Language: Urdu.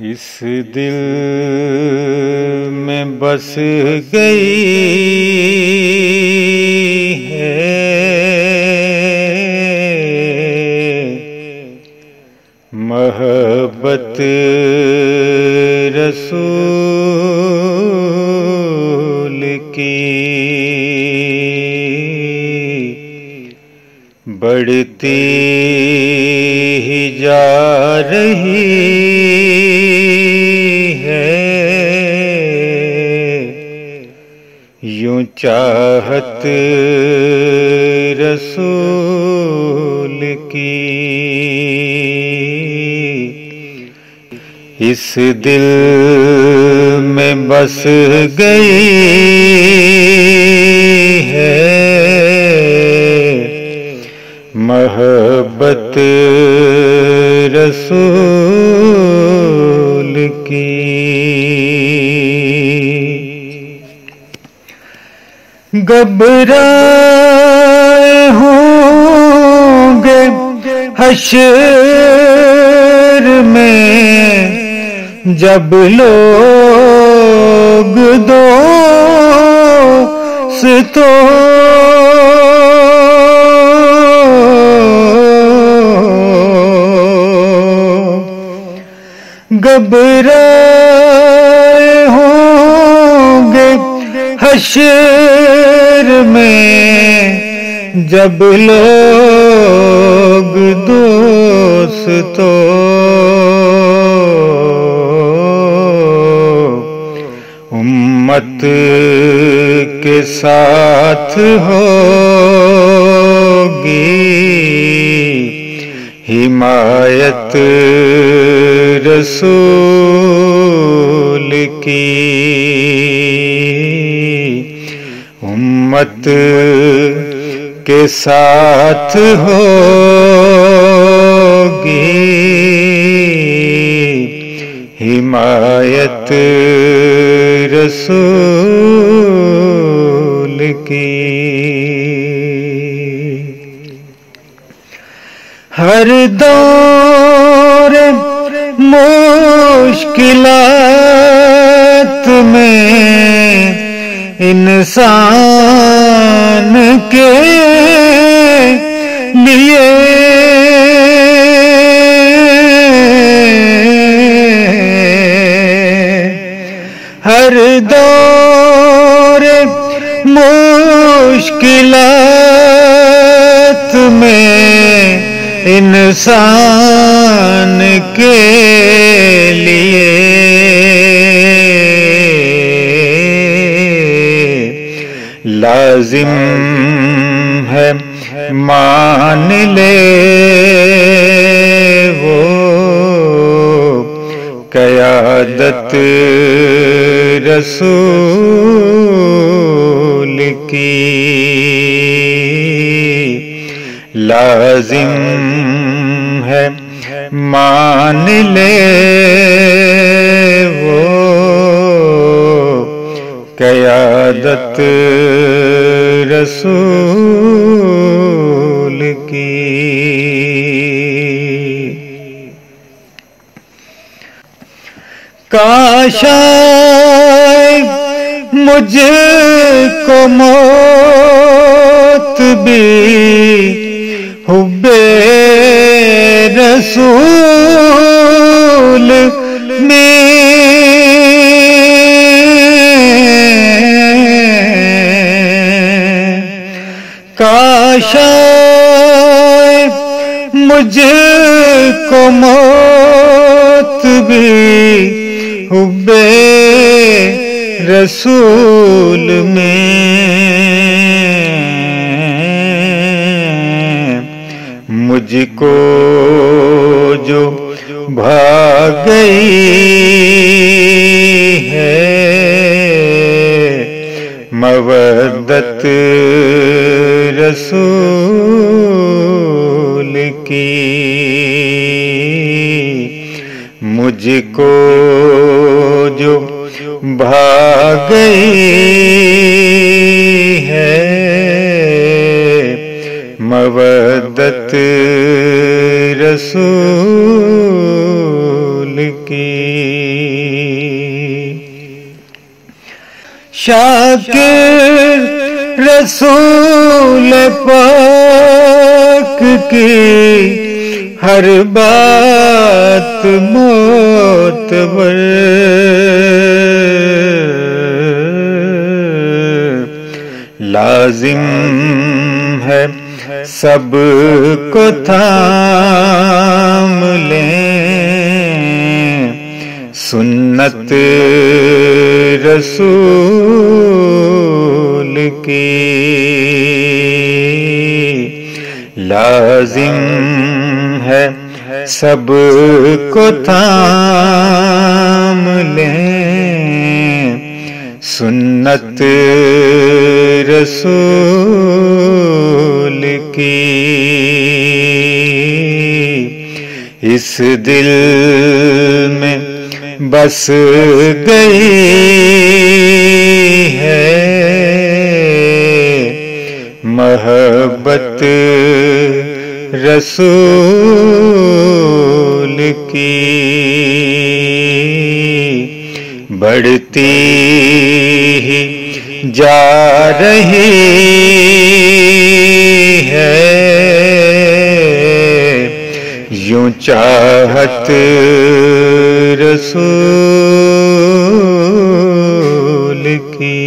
اس دل میں بس گئی ہے محبت رسول کی، بڑھتی ہی جا رہی ہے، یوں چاہت رسول کی۔ اس دل میں بس گئی ہے محبت رسول کی۔ گھبرائے ہوں گے حشر میں جب لوگ دوستوں گھبرائے ہوں گے حشر میں جب لوگ دوستوں امت کے ساتھ ہوگی حمایت رسول کی، امت کے ساتھ ہوگی حمایت رسول کی۔ ہر دور مشکلات میں انسان کے لیے ہر دور مشکلات میں انسان کے لیے لازم ہے مان لے وہ قیادت رسول کی، لازم ہے مان لے وہ قیادت رسول کی۔ کاش مجھ کو موت بھی حب رسول میں کاش مجھ کو موت بھی حب رسول میں، مجھ کو جو بھاگ گئی ہے مودت رسول کی، مجھ کو جو بھاگ گئی ہے مودت رسول کی۔ شاکر رسول پاک کی ہر بات معتبر، لازم ہے سب کو تھام لیں سنت رسول کی، لازم ہے سب کو تھام لیں سنت رسول کی، اس دل میں بس گئی ہے محبت رسول کی، بڑھتی ہی جا رہی ہے یوں چاہت رسول کی۔